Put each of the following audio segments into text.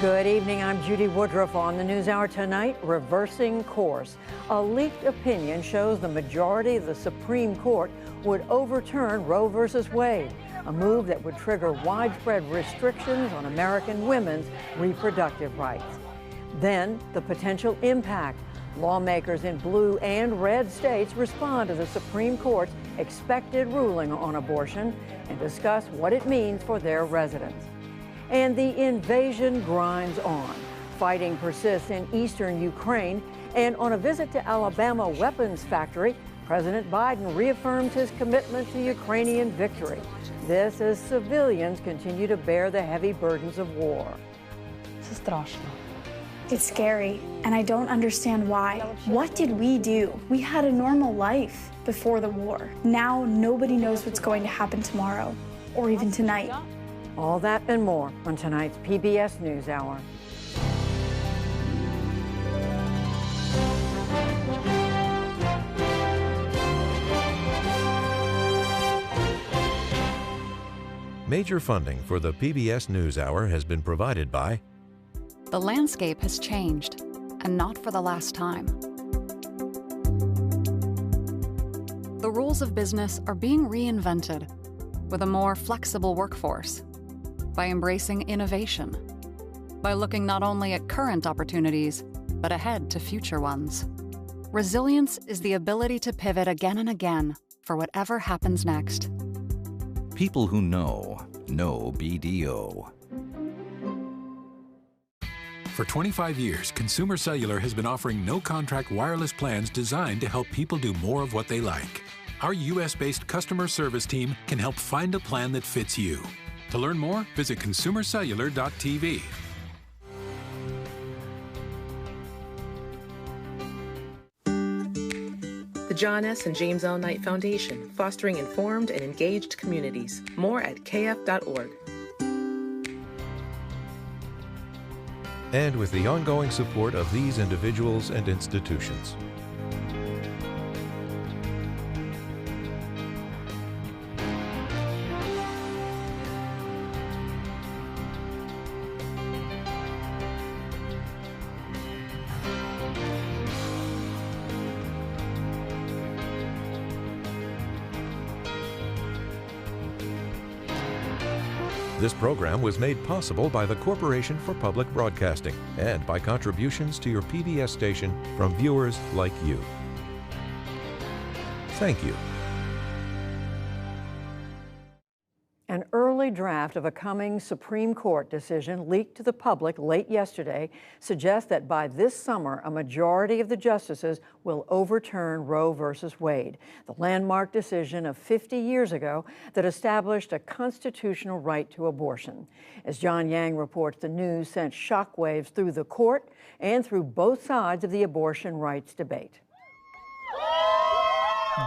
Good evening, I'm Judy Woodruff. On the NewsHour tonight, reversing course. A leaked opinion shows the majority of the Supreme Court would overturn Roe v. Wade, a move that would trigger widespread restrictions on American women's reproductive rights. Then, the potential impact. Lawmakers in blue and red states respond to the Supreme Court's expected ruling on abortion and discuss what it means for their residents. And the invasion grinds on. Fighting persists in eastern Ukraine, and on a visit to Alabama weapons factory, President Biden reaffirmed his commitment to Ukrainian victory. This as civilians continue to bear the heavy burdens of war. It's scary, and I don't understand why. What did we do? We had a normal life before the war. Now nobody knows what's going to happen tomorrow, or even tonight. All that and more on tonight's PBS NewsHour. Major funding for the PBS NewsHour has been provided by... The landscape has changed, and not for the last time. The rules of business are being reinvented with a more flexible workforce, by embracing innovation, by looking not only at current opportunities, but ahead to future ones. Resilience is the ability to pivot again and again for whatever happens next. People who know BDO. For 25 years, Consumer Cellular has been offering no-contract wireless plans designed to help people do more of what they like. Our U.S.-based customer service team can help find a plan that fits you. To learn more, visit consumercellular.tv. The John S. and James L. Knight Foundation, fostering informed and engaged communities. More at kf.org. And with the ongoing support of these individuals and institutions. This program was made possible by the Corporation for Public Broadcasting and by contributions to your PBS station from viewers like you. Thank you. An early draft of a coming Supreme Court decision leaked to the public late yesterday suggests that by this summer, a majority of the justices will overturn Roe v. Wade, the landmark decision of 50 years ago that established a constitutional right to abortion. As John Yang reports, the news sent shockwaves through the court and through both sides of the abortion rights debate.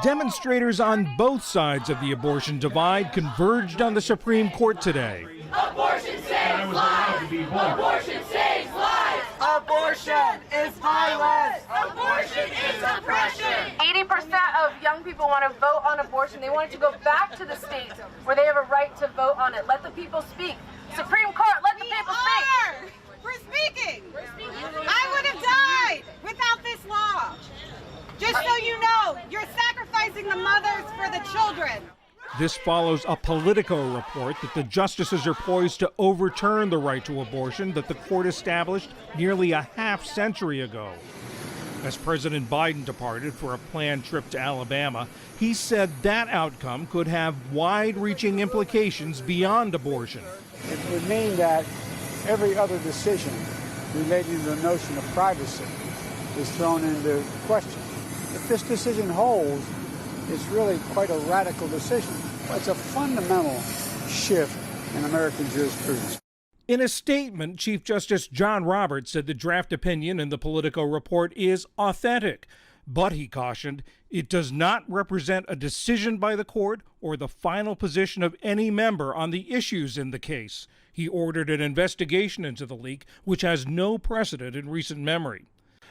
Demonstrators on both sides of the abortion divide converged on the Supreme Court today. Abortion saves lives! Abortion saves lives! Abortion is violence! Abortion is oppression! 80% of young people want to vote on abortion. They want it to go back to the states where they have a right to vote on it. Let the people speak. Supreme Court, let the people speak! We're speaking! I would have died without this law. Just so you know, you're sacrificing the mothers for the children. This follows a Politico report that the justices are poised to overturn the right to abortion that the court established nearly a half-century ago. As President Biden departed for a planned trip to Alabama, he said that outcome could have wide-reaching implications beyond abortion. It would mean that every other decision relating to the notion of privacy is thrown into question. If this decision holds, it's really quite a radical decision. It's a fundamental shift in American jurisprudence. In a statement, Chief Justice John Roberts said the draft opinion in the Politico report is authentic, but he cautioned it does not represent a decision by the court or the final position of any member on the issues in the case. He ordered an investigation into the leak, which has no precedent in recent memory.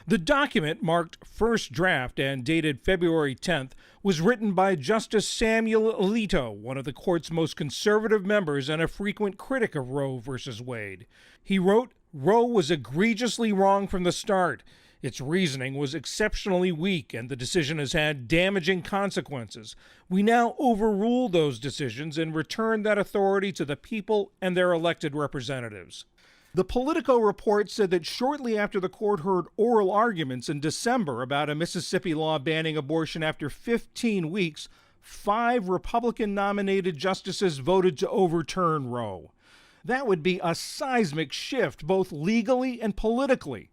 The document, marked first draft and dated February 10th, was written by Justice Samuel Alito, one of the court's most conservative members and a frequent critic of Roe v. Wade. He wrote, Roe was egregiously wrong from the start. Its reasoning was exceptionally weak, and the decision has had damaging consequences. We now overrule those decisions and return that authority to the people and their elected representatives. The Politico report said that shortly after the court heard oral arguments in December about a Mississippi law banning abortion after 15 weeks, 5 Republican-nominated justices voted to overturn Roe. That would be a seismic shift, both legally and politically.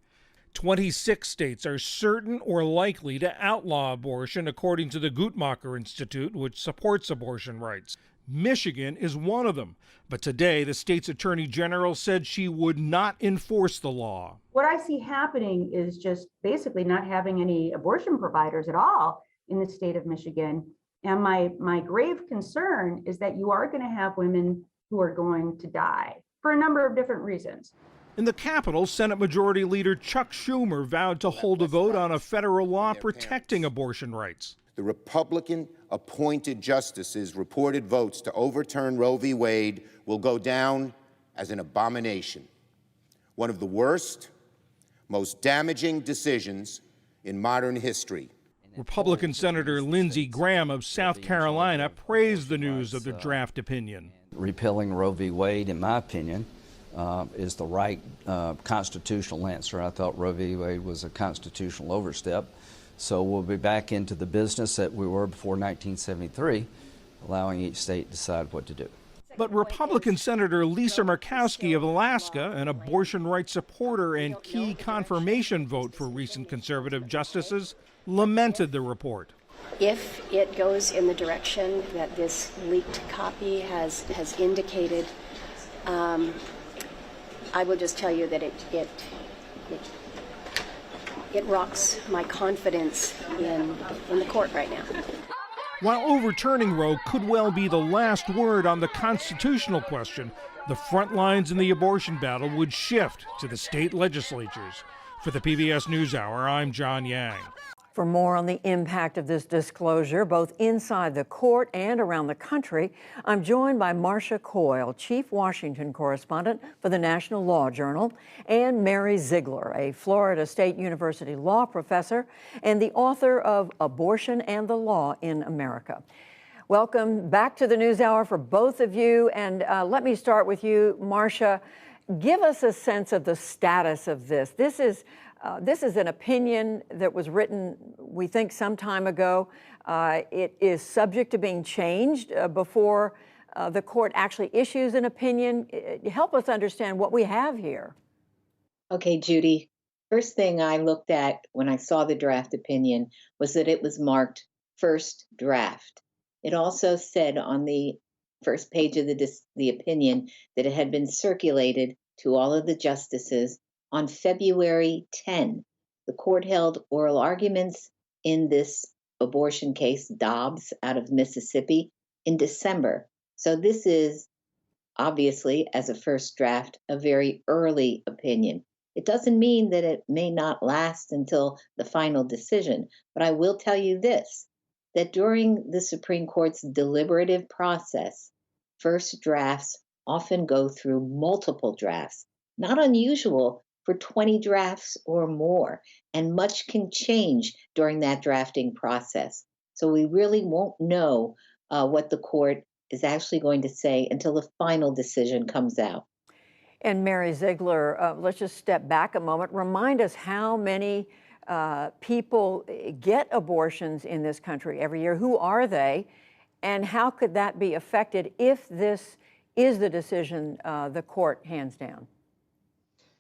26 states are certain or likely to outlaw abortion, according to the Guttmacher Institute, which supports abortion rights. Michigan is one of them, but today the state's attorney general said she would not enforce the law. What I see happening is just basically not having any abortion providers at all in the state of Michigan. And my grave concern is that you are going to have women who are going to die for a number of different reasons. In the Capitol, Senate Majority Leader Chuck Schumer vowed to hold a vote on a federal law protecting abortion rights. The Republican-appointed justices' reported votes to overturn Roe v. Wade will go down as an abomination, one of the worst, most damaging decisions in modern history. Republican Senator Lindsey Graham of South Carolina praised the news of the draft opinion. Repealing Roe v. Wade, in my opinion, is the right constitutional answer. I thought Roe v. Wade was a constitutional overstep. So we'll be back into the business that we were before 1973, allowing each state to decide what to do. But Republican Senator Lisa Murkowski of Alaska, an abortion rights supporter and key confirmation vote for recent conservative justices, lamented the report. If it goes in the direction that this leaked copy has indicated, I will just tell you that it rocks my confidence in the court right now. While overturning Roe could well be the last word on the constitutional question, the front lines in the abortion battle would shift to the state legislatures. For the PBS NewsHour, I'm John Yang. For more on the impact of this disclosure, both inside the court and around the country, I'm joined by Marcia Coyle, Chief Washington Correspondent for the National Law Journal, and Mary Ziegler, a Florida State University law professor and the author of Abortion and the Law in America. Welcome back to the NewsHour for both of you. And let me start with you, Marcia. Give us a sense of the status of this. This is an opinion that was written, we think, some time ago. It is subject to being changed before the court actually issues an opinion. Help us understand what we have here. Okay, Judy. First thing I looked at when I saw the draft opinion was that it was marked first draft. It also said on the first page of the opinion that it had been circulated to all of the justices on February 10. The court held oral arguments in this abortion case, Dobbs, out of Mississippi, in December. So this is obviously, as a first draft, a very early opinion. It doesn't mean that it may not last until the final decision, but I will tell you this, that during the Supreme Court's deliberative process, first drafts often go through multiple drafts. Not unusual for 20 drafts or more, and much can change during that drafting process. So we really won't know what the court is actually going to say until the final decision comes out. And Mary Ziegler, let's just step back a moment. Remind us how many people get abortions in this country every year. Who are they? And how could that be affected if this is the decision the court hands down?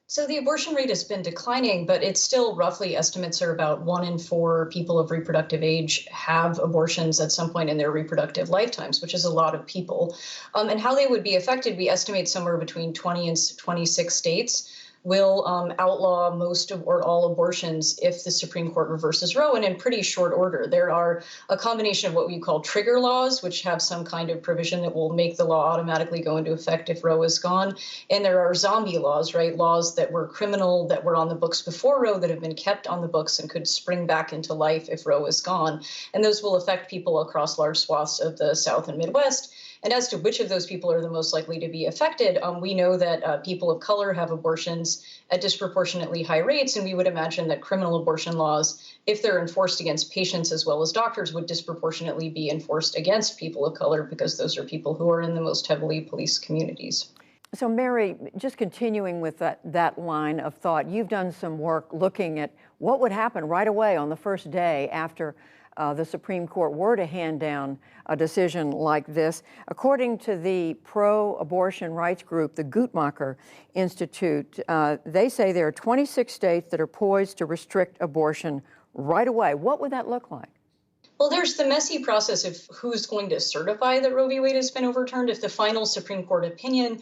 So the abortion rate has been declining, but it's still roughly, estimates are about 1 in 4 people of reproductive age have abortions at some point in their reproductive lifetimes, which is a lot of people. And how they would be affected, we estimate somewhere between 20 and 26 states will outlaw most of or all abortions if the Supreme Court reverses Roe, and in pretty short order. There are a combination of what we call trigger laws, which have some kind of provision that will make the law automatically go into effect if Roe is gone. And there are zombie laws, right? Laws that were criminal, that were on the books before Roe, that have been kept on the books and could spring back into life if Roe is gone. And those will affect people across large swaths of the South and Midwest. And as to which of those people are the most likely to be affected, we know that people of color have abortions at disproportionately high rates, and we would imagine that criminal abortion laws, if they're enforced against patients as well as doctors, would disproportionately be enforced against people of color because those are people who are in the most heavily policed communities. So Mary, just continuing with that line of thought, you've done some work looking at what would happen right away on the first day after the Supreme Court were to hand down a decision like this. According to the pro-abortion rights group, the Guttmacher Institute, they say there are 26 states that are poised to restrict abortion right away. What would that look like? Well, there's the messy process of who's going to certify that Roe v. Wade has been overturned. If the final Supreme Court opinion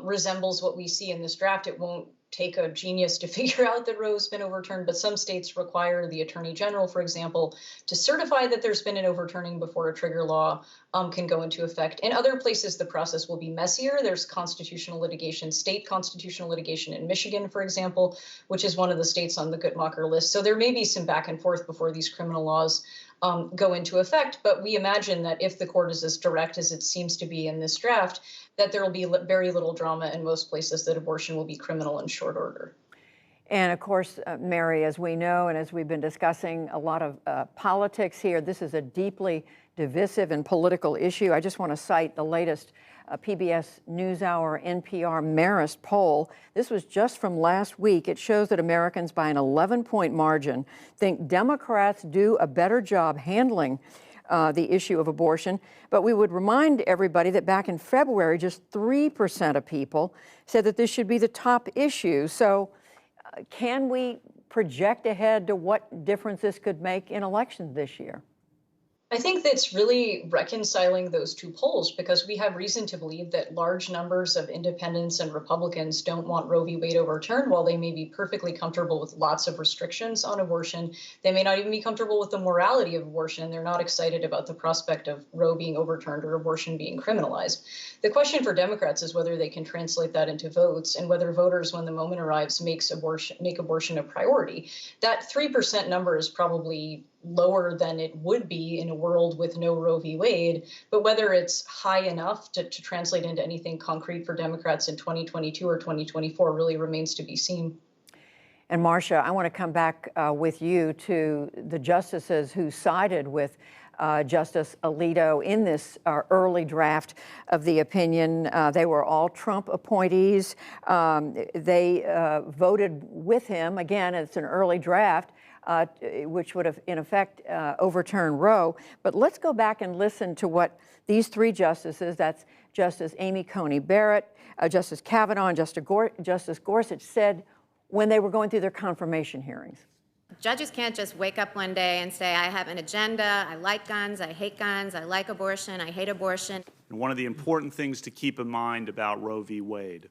resembles what we see in this draft, it won't take a genius to figure out that Roe has been overturned, but some states require the Attorney General, for example, to certify that there's been an overturning before a trigger law can go into effect. In other places, the process will be messier. There's constitutional litigation, state constitutional litigation in Michigan, for example, which is one of the states on the Guttmacher list. So there may be some back and forth before these criminal laws go into effect. But we imagine that if the court is as direct as it seems to be in this draft, that there will be very little drama in most places, that abortion will be criminal in short order. And of course, Mary, as we know, and as we've been discussing a lot of politics here, this is a deeply divisive and political issue. I just want to cite the latest PBS NewsHour NPR Marist poll. This was just from last week. It shows that Americans by an 11-point margin think Democrats do a better job handling the issue of abortion. But we would remind everybody that back in February, just 3% of people said that this should be the top issue. So can we project ahead to what difference this could make in elections this year? I think that's really reconciling those two polls, because we have reason to believe that large numbers of independents and Republicans don't want Roe v. Wade overturned. While they may be perfectly comfortable with lots of restrictions on abortion, they may not even be comfortable with the morality of abortion. They're not excited about the prospect of Roe being overturned or abortion being criminalized. The question for Democrats is whether they can translate that into votes, and whether voters, when the moment arrives, make abortion a priority. That 3% number is probably lower than it would be in a world with no Roe v. Wade, but whether it's high enough to translate into anything concrete for Democrats in 2022 or 2024 really remains to be seen. And Marcia, I want to come back with you to the justices who sided with Justice Alito in this early draft of the opinion. They were all Trump appointees. They voted with him. Again, it's an early draft, which would have, in effect, overturned Roe. But let's go back and listen to what these three justices, that's Justice Amy Coney Barrett, Justice Kavanaugh, and Justice Gorsuch, said when they were going through their confirmation hearings. Judges can't just wake up one day and say, I have an agenda, I like guns, I hate guns, I like abortion, I hate abortion. And one of the important things to keep in mind about Roe v. Wade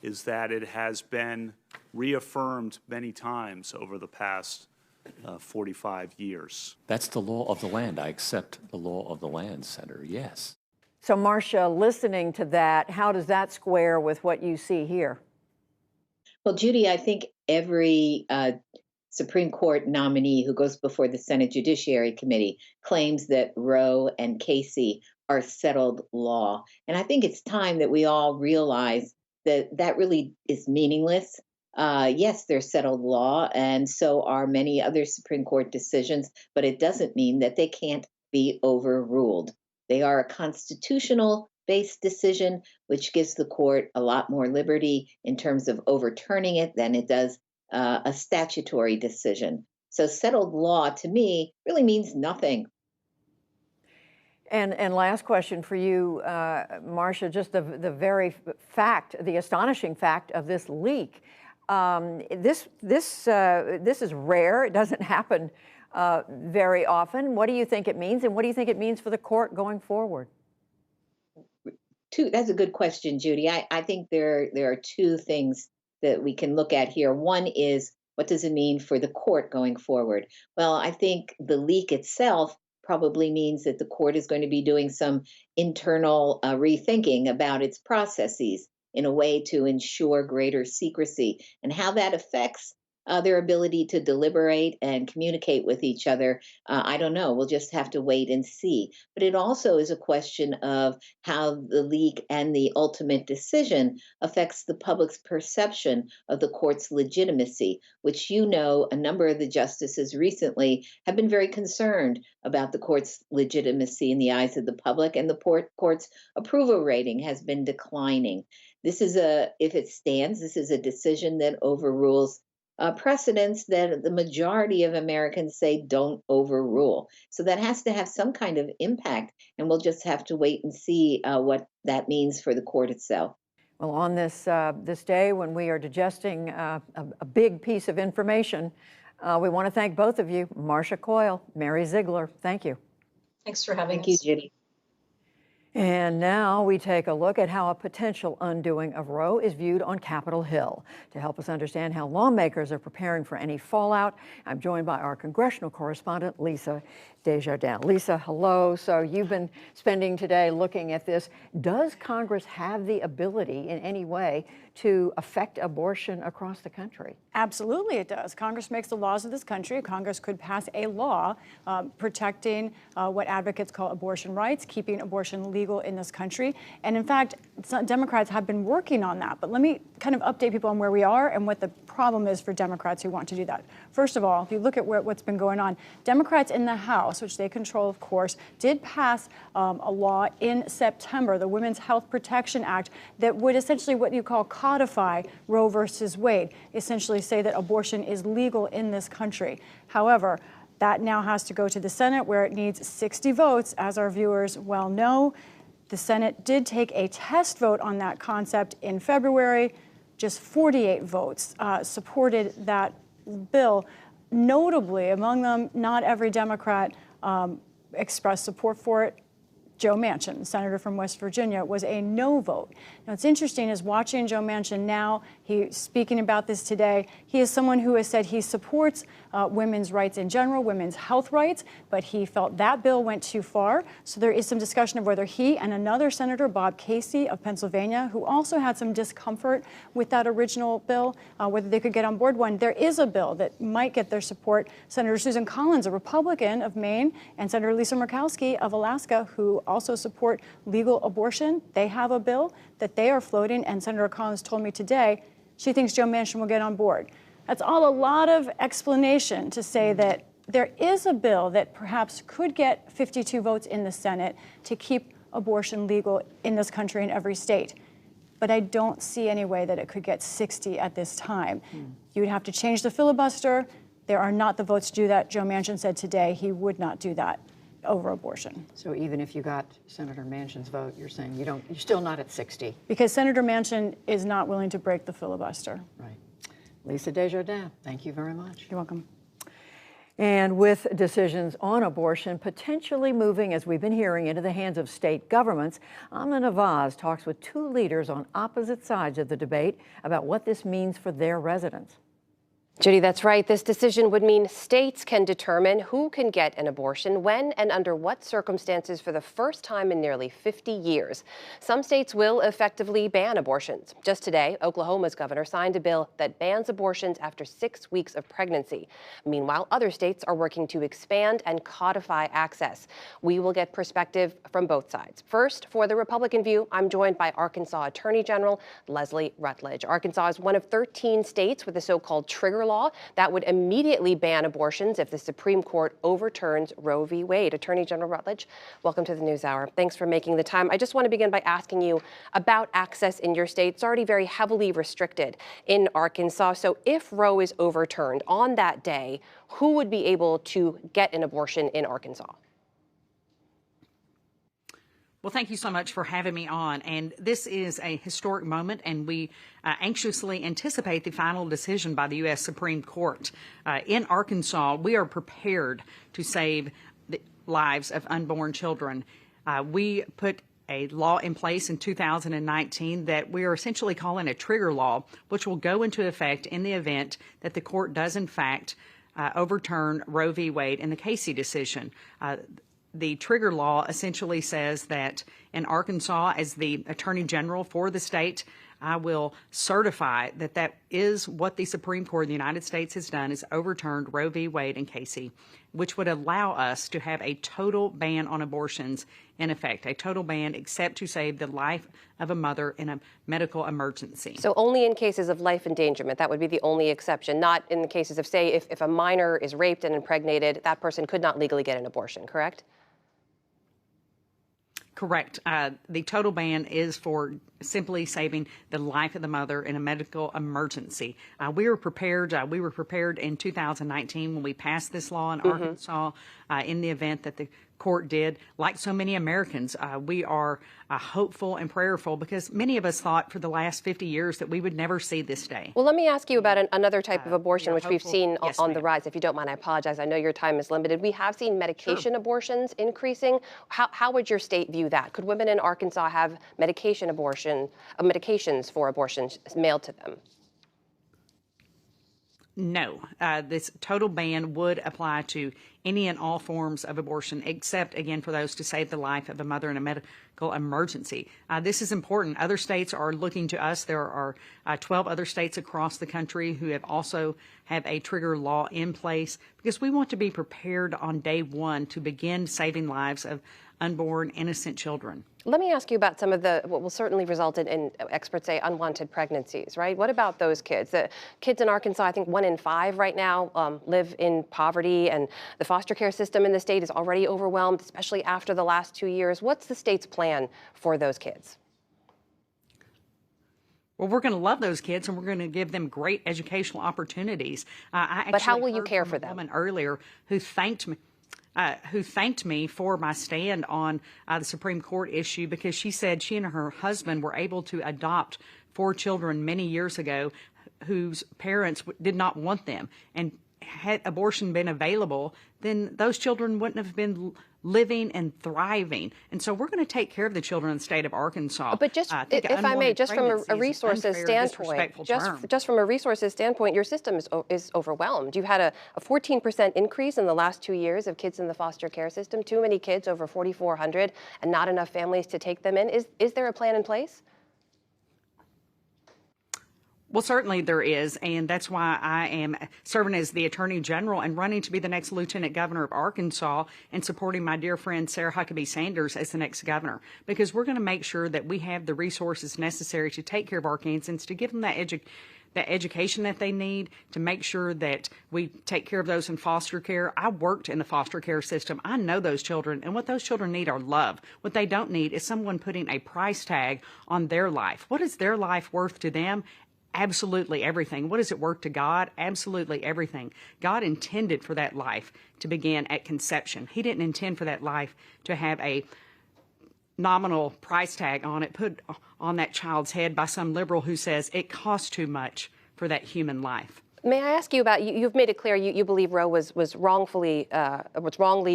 is that it has been reaffirmed many times over the past 45 years. That's the law of the land. I accept the law of the land, Senator, yes. So, Marcia, listening to that, how does that square with what you see here? Well, Judy, I think every Supreme Court nominee who goes before the Senate Judiciary Committee claims that Roe and Casey are settled law. And I think it's time that we all realize that that really is meaningless. Yes, they're settled law, and so are many other Supreme Court decisions, but it doesn't mean that they can't be overruled. They are a constitutional-based decision, which gives the court a lot more liberty in terms of overturning it than it does a statutory decision. So settled law, to me, really means nothing. And last question for you, Marcia, just the very fact, the astonishing fact of this leak. This is rare. It doesn't happen very often. What do you think it means, and what do you think it means for the court going forward? That's a good question, Judy. I think there are two things that we can look at here. One is, what does it mean for the court going forward? Well, I think the leak itself probably means that the court is going to be doing some internal rethinking about its processes in a way to ensure greater secrecy. And how that affects their ability to deliberate and communicate with each other, I don't know. We'll just have to wait and see. But it also is a question of how the leak and the ultimate decision affects the public's perception of the court's legitimacy, which a number of the justices recently have been very concerned about the court's legitimacy in the eyes of the public, and the court's approval rating has been declining. If it stands, this is a decision that overrules precedents that the majority of Americans say don't overrule. So that has to have some kind of impact, and we'll just have to wait and see what that means for the court itself. Well, on this day when we are digesting a big piece of information, we want to thank both of you, Marcia Coyle, Mary Ziegler. Thank you. Thanks for having us. Thank you, Judy. And now we take a look at how a potential undoing of Roe is viewed on Capitol Hill. To help us understand how lawmakers are preparing for any fallout, I'm joined by our congressional correspondent, Lisa Desjardins. Lisa, hello. So you've been spending today looking at this. Does Congress have the ability in any way to affect abortion across the country? Absolutely it does. Congress makes the laws of this country. Congress could pass a law protecting what advocates call abortion rights, keeping abortion legal in this country. And in fact, Democrats have been working on that. But let me kind of update people on where we are and what the problem is for Democrats who want to do that. First of all, if you look at what's been going on, Democrats in the House, which they control, of course, did pass a law in September, the Women's Health Protection Act, that would essentially what you call codify Roe versus Wade, essentially say that abortion is legal in this country. However, that now has to go to the Senate, where it needs 60 votes, as our viewers well know. The Senate did take a test vote on that concept in February. Just 48 votes supported that bill. Notably, among them, not every Democrat expressed support for it. Joe Manchin, senator from West Virginia, was a no vote. Now, what's interesting is watching Joe Manchin now, he's speaking about this today. He is someone who has said he supports women's rights in general, women's health rights, but he felt that bill went too far. So there is some discussion of whether he and another senator, Bob Casey of Pennsylvania, who also had some discomfort with that original bill, whether they could get on board one. There is a bill that might get their support. Senator Susan Collins, a Republican of Maine, and Senator Lisa Murkowski of Alaska, who also support legal abortion. They have a bill that they are floating, and Senator Collins told me today she thinks Joe Manchin will get on board. That's all a lot of explanation to say that there is a bill that perhaps could get 52 votes in the Senate to keep abortion legal in this country in every state. But I don't see any way that it could get 60 at this time. You would have to change the filibuster. There are not the votes to do that. Joe Manchin said today he would not do that over abortion. So even if you got Senator Manchin's vote, you're saying you're still not at 60? Because Senator Manchin is not willing to break the filibuster. Right. Lisa Desjardins, thank you very much. You're welcome. And with decisions on abortion potentially moving, as we've been hearing, into the hands of state governments, Amna Nawaz talks with two leaders on opposite sides of the debate about what this means for their residents. Judy, that's right. This decision would mean states can determine who can get an abortion, when, and under what circumstances for the first time in nearly 50 years. Some states will effectively ban abortions. Just today, Oklahoma's governor signed a bill that bans abortions after 6 weeks of pregnancy. Meanwhile, other states are working to expand and codify access. We will get perspective from both sides. First, for the Republican view, I'm joined by Arkansas Attorney General Leslie Rutledge. Arkansas is one of 13 states with a so-called trigger law that would immediately ban abortions if the Supreme Court overturns Roe v. Wade. Attorney General Rutledge, welcome to the NewsHour. Thanks for making the time. I just want to begin by asking you about access in your state. It's already very heavily restricted in Arkansas. So if Roe is overturned on that day, who would be able to get an abortion in Arkansas? Well, thank you so much for having me on. And this is a historic moment, and we anxiously anticipate the final decision by the U.S. Supreme Court. In Arkansas, we are prepared to save the lives of unborn children. We put a law in place in 2019 that we are essentially calling a trigger law, which will go into effect in the event that the court does, in fact, overturn Roe v. Wade in the Casey decision. The trigger law essentially says that in Arkansas as the Attorney General for the state, I will certify that that is what the Supreme Court of the United States has done, is overturned Roe v. Wade and Casey, which would allow us to have a total ban on abortions in effect, a total ban except to save the life of a mother in a medical emergency. So only in cases of life endangerment, that would be the only exception, not in the cases of, say, if a minor is raped and impregnated, that person could not legally get an abortion, correct? Correct. The total ban is for simply saving the life of the mother in a medical emergency. We were prepared. We were prepared in 2019 when we passed this law in Arkansas in the event that the court did. Like so many Americans, we are hopeful and prayerful because many of us thought for the last 50 years that we would never see this day. Well, let me ask you about another type of abortion, which we've seen Yes, on the rise. If you don't mind, I apologize. I know your time is limited. We have seen medication abortions increasing. How would your state view that? Could women in Arkansas have medications for abortions mailed to them? No, this total ban would apply to any and all forms of abortion, except, again, for those to save the life of a mother in a medical emergency. This is important. Other states are looking to us. There are 12 other states across the country who have also have a trigger law in place because we want to be prepared on day one to begin saving lives of unborn, innocent children. Let me ask you about some of what will certainly result in, experts say, unwanted pregnancies, right? What about those kids? The kids in Arkansas, I think 1 in 5 right now live in poverty, and the foster care system in the state is already overwhelmed, especially after the last 2 years. What's the state's plan for those kids? Well, we're going to love those kids, and we're going to give them great educational opportunities. But how will you care for them? A woman earlier who thanked me for my stand on the Supreme Court issue because she said she and her husband were able to adopt 4 children many years ago whose parents did not want them. And had abortion been available, then those children wouldn't have been living and thriving. And so we're going to take care of the children in the state of Arkansas. But just, if I may, just from a resources standpoint, just from a resources standpoint, your system is overwhelmed. You've had a 14% increase in the last 2 years of kids in the foster care system, too many kids, over 4,400, and not enough families to take them in. Is there a plan in place? Well, certainly there is, and that's why I am serving as the Attorney General and running to be the next Lieutenant Governor of Arkansas and supporting my dear friend Sarah Huckabee Sanders as the next governor, because we're going to make sure that we have the resources necessary to take care of Arkansans, to give them that education that they need, to make sure that we take care of those in foster care. I worked in the foster care system. I know those children, and what those children need are love. What they don't need is someone putting a price tag on their life. What is their life worth to them? Absolutely everything. What is it worth to God? Absolutely everything. God intended for that life to begin at conception. He didn't intend for that life to have a nominal price tag on it put on that child's head by some liberal who says it costs too much for that human life. May I ask you about, you've made it clear you believe Roe was wrongly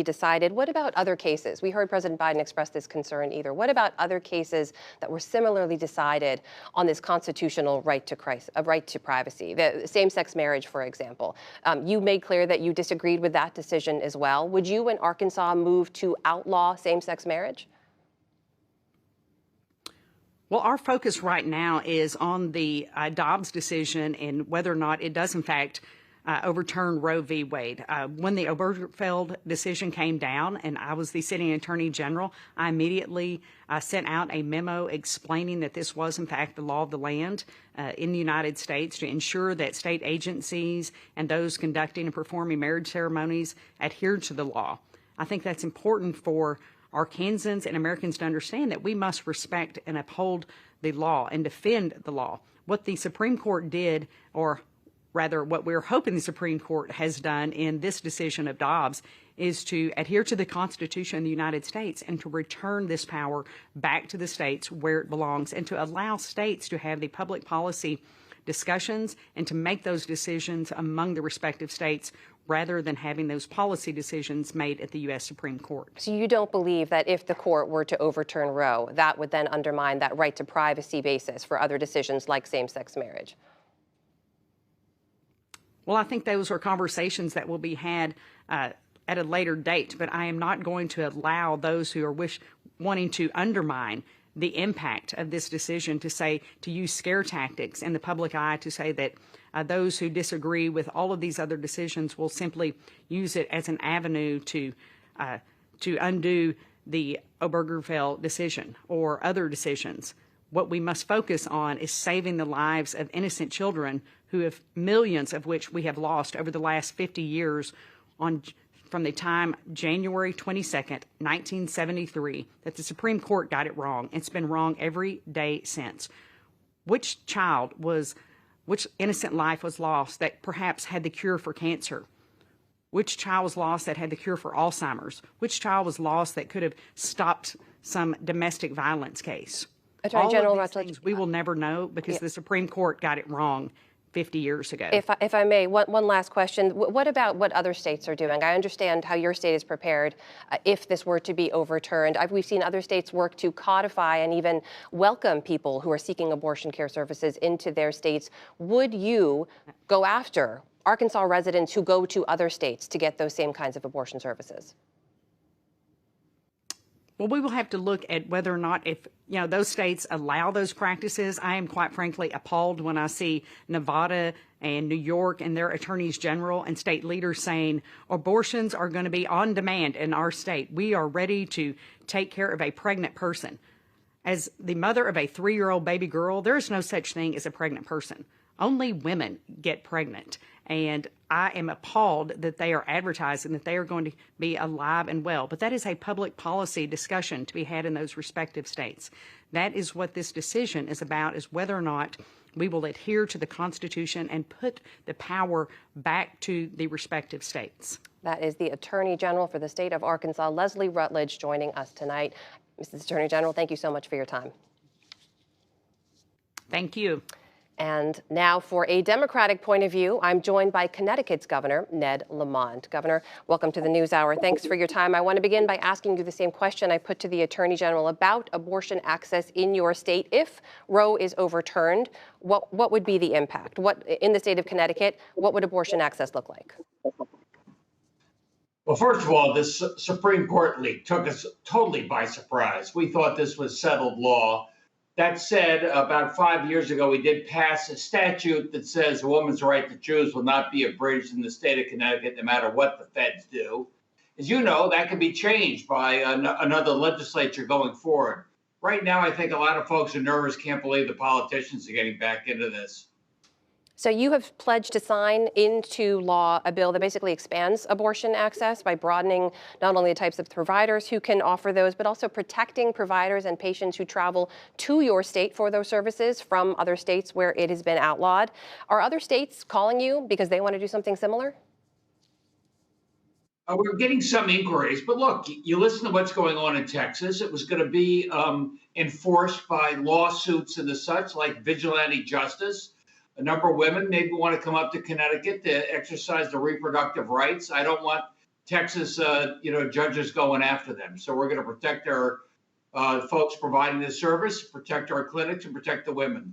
decided. What about other cases? We heard President Biden express this concern either. What about other cases that were similarly decided on this constitutional right to privacy? The same-sex marriage, for example. You made clear that you disagreed with that decision as well. Would you in Arkansas move to outlaw same-sex marriage? Well, our focus right now is on the Dobbs decision and whether or not it does, in fact, overturn Roe v. Wade. When the Obergefell decision came down and I was the sitting attorney general, I immediately sent out a memo explaining that this was, in fact, the law of the land in the United States to ensure that state agencies and those conducting and performing marriage ceremonies adhered to the law. I think that's important for Arkansans and Americans to understand that we must respect and uphold the law and defend the law. What the Supreme Court did, or rather what we're hoping the Supreme Court has done in this decision of Dobbs, is to adhere to the Constitution of the United States and to return this power back to the states where it belongs and to allow states to have the public policy discussions and to make those decisions among the respective states rather than having those policy decisions made at the U.S. Supreme Court. So you don't believe that if the court were to overturn Roe, that would then undermine that right to privacy basis for other decisions like same-sex marriage? Well, I think those are conversations that will be had at a later date, but I am not going to allow those who wanting to undermine the impact of this decision, to use scare tactics in the public eye to say that those who disagree with all of these other decisions will simply use it as an avenue to undo the Obergefell decision or other decisions. What we must focus on is saving the lives of innocent children, who have millions of which we have lost over the last 50 years from the time January 22nd, 1973, that the Supreme Court got it wrong. It's been wrong every day since. Which innocent life was lost that perhaps had the cure for cancer? Which child was lost that had the cure for Alzheimer's? Which child was lost that could have stopped some domestic violence case? Attorney General Rutledge, we will never know because the Supreme Court got it wrong 50 years ago. If I may, one last question. What about what other states are doing? I understand how your state is prepared if this were to be overturned. We've seen other states work to codify and even welcome people who are seeking abortion care services into their states. Would you go after Arkansas residents who go to other states to get those same kinds of abortion services? Well, we will have to look at whether or not, if those states allow those practices. I am quite frankly appalled when I see Nevada and New York and their attorneys general and state leaders saying abortions are going to be on demand in our state. We are ready to take care of a pregnant person. As the mother of a 3-year-old baby girl, there is no such thing as a pregnant person. Only women get pregnant. And I am appalled that they are advertising that they are going to be alive and well. But that is a public policy discussion to be had in those respective states. That is what this decision is about, is whether or not we will adhere to the Constitution and put the power back to the respective states. That is the Attorney General for the state of Arkansas, Leslie Rutledge, joining us tonight. Mrs. Attorney General, thank you so much for your time. Thank you. And now for a Democratic point of view, I'm joined by Connecticut's Governor, Ned Lamont. Governor, welcome to the NewsHour. Thanks for your time. I want to begin by asking you the same question I put to the Attorney General about abortion access in your state. If Roe is overturned, what would be the impact? In the state of Connecticut, what would abortion access look like? Well, first of all, this Supreme Court leak took us totally by surprise. We thought this was settled law. That said, about 5 years ago, we did pass a statute that says a woman's right to choose will not be abridged in the state of Connecticut, no matter what the feds do. As you know, that can be changed by another legislature going forward. Right now, I think a lot of folks are nervous, can't believe the politicians are getting back into this. So you have pledged to sign into law a bill that basically expands abortion access by broadening not only the types of providers who can offer those, but also protecting providers and patients who travel to your state for those services from other states where it has been outlawed. Are other states calling you because they want to do something similar? We're getting some inquiries, but look, you listen to what's going on in Texas. It was going to be enforced by lawsuits and the such, like vigilante justice. A number of women maybe want to come up to Connecticut to exercise their reproductive rights. I don't want Texas, judges going after them. So we're going to protect our folks providing this service, protect our clinics, and protect the women.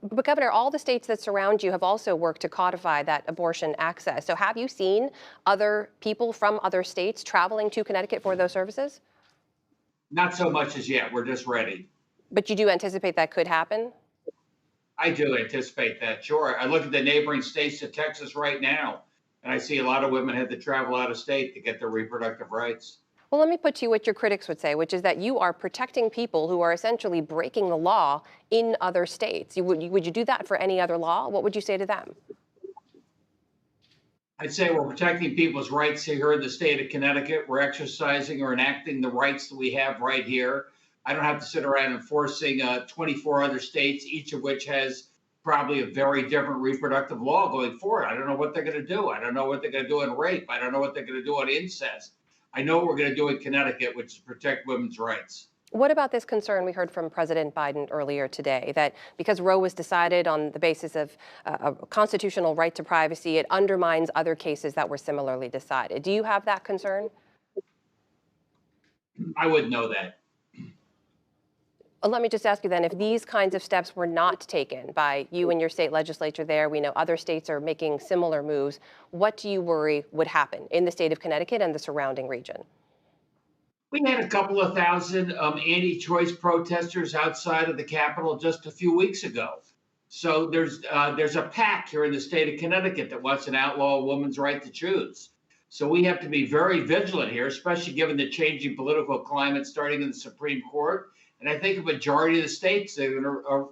But Governor, all the states that surround you have also worked to codify that abortion access. So have you seen other people from other states traveling to Connecticut for those services? Not so much as yet. We're just ready. But you do anticipate that could happen? I do anticipate that, sure. I look at the neighboring states to Texas right now, and I see a lot of women have to travel out of state to get their reproductive rights. Well, let me put to you what your critics would say, which is that you are protecting people who are essentially breaking the law in other states. Would you do that for any other law? What would you say to them? I'd say we're protecting people's rights here in the state of Connecticut. We're exercising or enacting the rights that we have right here. I don't have to sit around enforcing 24 other states, each of which has probably a very different reproductive law going forward. I don't know what they're going to do. I don't know what they're going to do on rape. I don't know what they're going to do on incest. I know what we're going to do in Connecticut, which is protect women's rights. What about this concern we heard from President Biden earlier today, that because Roe was decided on the basis of a constitutional right to privacy, it undermines other cases that were similarly decided? Do you have that concern? I wouldn't know that. Let me just ask you then, if these kinds of steps were not taken by you and your state legislature there, we know other states are making similar moves, what do you worry would happen in the state of Connecticut and the surrounding region? We had a couple of thousand anti-choice protesters outside of the Capitol just a few weeks ago. So there's a pack here in the state of Connecticut that wants to outlaw a woman's right to choose. So we have to be very vigilant here, especially given the changing political climate starting in the Supreme Court. And I think a majority of the states are going to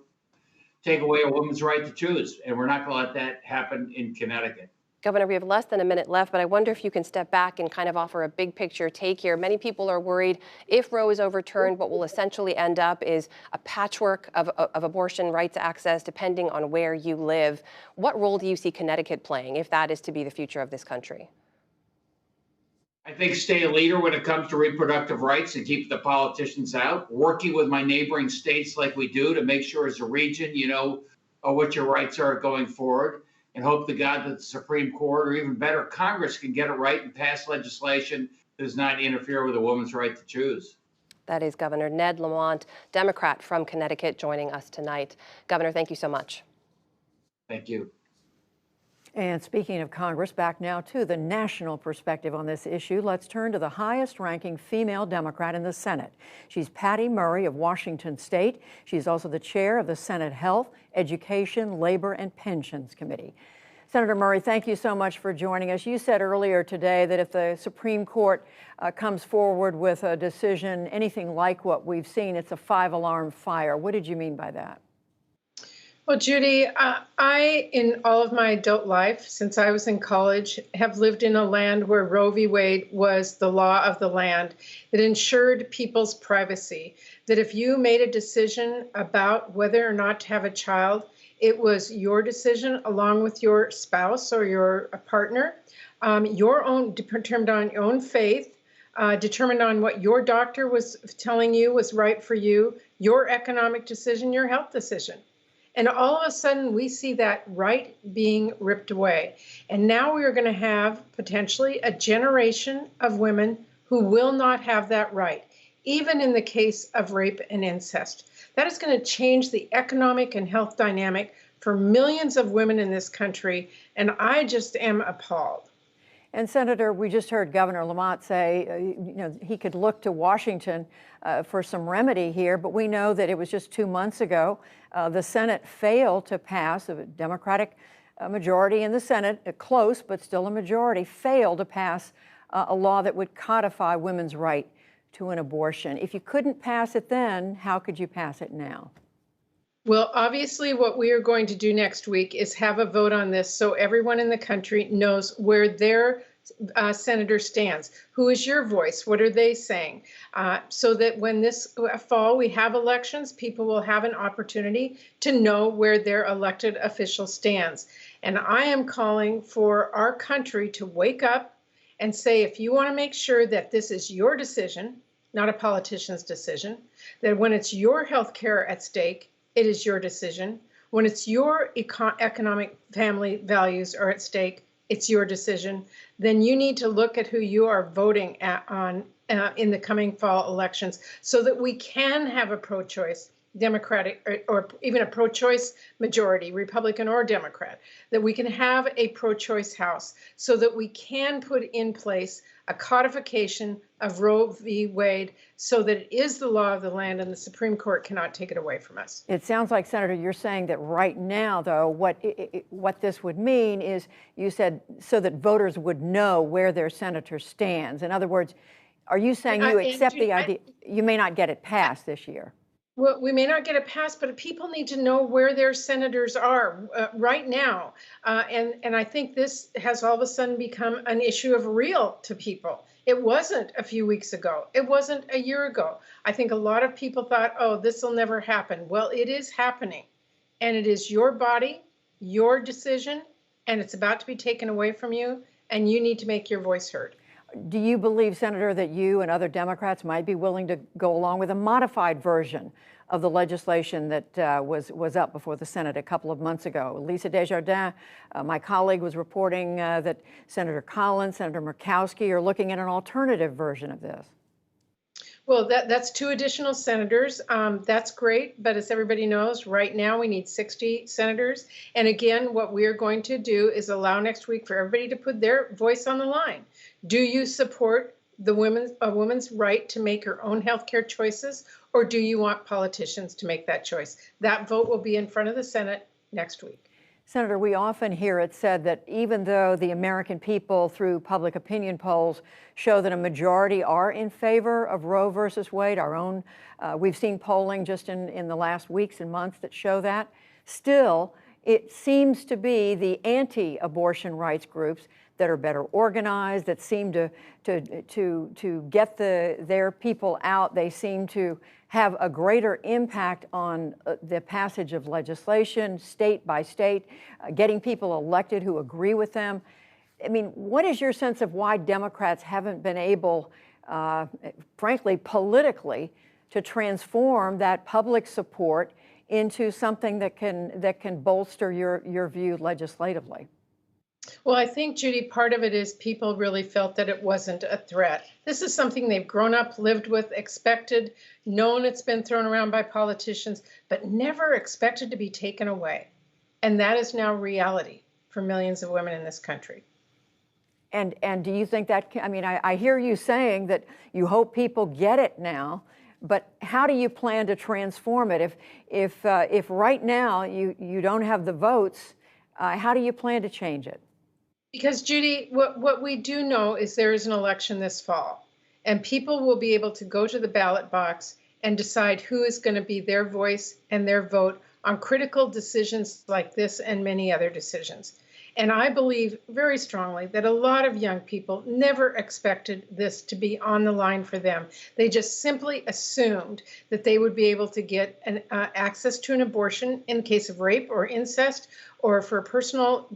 take away a woman's right to choose. And we're not going to let that happen in Connecticut. Governor, we have less than a minute left, but I wonder if you can step back and kind of offer a big picture take here. Many people are worried if Roe is overturned, what will essentially end up is a patchwork of abortion rights access depending on where you live. What role do you see Connecticut playing if that is to be the future of this country? I think stay a leader when it comes to reproductive rights and keep the politicians out, working with my neighboring states like we do to make sure as a region, you know, what your rights are going forward. And hope to God that the Supreme Court, or even better, Congress can get it right and pass legislation that does not interfere with a woman's right to choose. That is Governor Ned Lamont, Democrat from Connecticut, joining us tonight. Governor, thank you so much. Thank you. And speaking of Congress, back now to the national perspective on this issue. Let's turn to the highest-ranking female Democrat in the Senate. She's Patty Murray of Washington State. She's also the chair of the Senate Health, Education, Labor, and Pensions Committee. Senator Murray, thank you so much for joining us. You said earlier today that if the Supreme Court comes forward with a decision, anything like what we've seen, it's a five-alarm fire. What did you mean by that? Well, Judy, I, in all of my adult life, since I was in college, have lived in a land where Roe v. Wade was the law of the land. It ensured people's privacy, that if you made a decision about whether or not to have a child, it was your decision along with your spouse or your partner, your own, determined on your own faith, determined on what your doctor was telling you was right for you, your economic decision, your health decision. And all of a sudden, we see that right being ripped away. And now we are going to have potentially a generation of women who will not have that right, even in the case of rape and incest. That is going to change the economic and health dynamic for millions of women in this country, and I just am appalled. And Senator, we just heard Governor Lamont say, he could look to Washington for some remedy here, but we know that it was just 2 months ago. The Senate failed to pass, a Democratic majority in the Senate, close but still a majority, failed to pass a law that would codify women's right to an abortion. If you couldn't pass it then, how could you pass it now? Well, obviously, what we are going to do next week is have a vote on this so everyone in the country knows where their senator stands. Who is your voice? What are they saying? So that when this fall we have elections, people will have an opportunity to know where their elected official stands. And I am calling for our country to wake up and say, if you want to make sure that this is your decision, not a politician's decision, that when it's your health care at stake, it is your decision. When it's your economic family values are at stake, it's your decision. Then you need to look at who you are voting on in the coming fall elections so that we can have a pro-choice Democratic or even a pro-choice majority, Republican or Democrat, that we can have a pro-choice House so that we can put in place a codification of Roe v. Wade so that it is the law of the land and the Supreme Court cannot take it away from us. It sounds like, Senator, you're saying that right now, though, what this would mean is, you said, so that voters would know where their senator stands. In other words, are you saying you accept the idea you may not get it passed this year? Well, we may not get it passed, but people need to know where their senators are right now. And I think this has all of a sudden become an issue of real to people. It wasn't a few weeks ago. It wasn't a year ago. I think a lot of people thought, oh, this will never happen. Well, it is happening. And it is your body, your decision, and it's about to be taken away from you. And you need to make your voice heard. Do you believe, Senator, that you and other Democrats might be willing to go along with a modified version of the legislation that was up before the Senate a couple of months ago? Lisa Desjardins, my colleague, was reporting that Senator Collins, Senator Murkowski are looking at an alternative version of this. Well, that's 2 additional senators. That's great. But as everybody knows, right now we need 60 senators. And again, what we are going to do is allow next week for everybody to put their voice on the line. Do you support a woman's right to make her own healthcare choices, or do you want politicians to make that choice? That vote will be in front of the Senate next week. Senator, we often hear it said that even though the American people, through public opinion polls, show that a majority are in favor of Roe versus Wade, our own, we've seen polling just in the last weeks and months that show that, still, it seems to be the anti-abortion rights groups that are better organized, that seem to get their people out. They seem to have a greater impact on the passage of legislation, state by state, getting people elected who agree with them. I mean, what is your sense of why Democrats haven't been able, frankly, politically, to transform that public support into something that can bolster your view legislatively? Well, I think, Judy, part of it is people really felt that it wasn't a threat. This is something they've grown up, lived with, expected, known it's been thrown around by politicians, but never expected to be taken away. And that is now reality for millions of women in this country. And do you think that, I mean, I hear you saying that you hope people get it now, but how do you plan to transform it? If right now you don't have the votes, how do you plan to change it? Because, Judy, what we do know is there is an election this fall, and people will be able to go to the ballot box and decide who is going to be their voice and their vote on critical decisions like this and many other decisions. And I believe very strongly that a lot of young people never expected this to be on the line for them. They just simply assumed that they would be able to get access to an abortion in case of rape or incest, or for a personal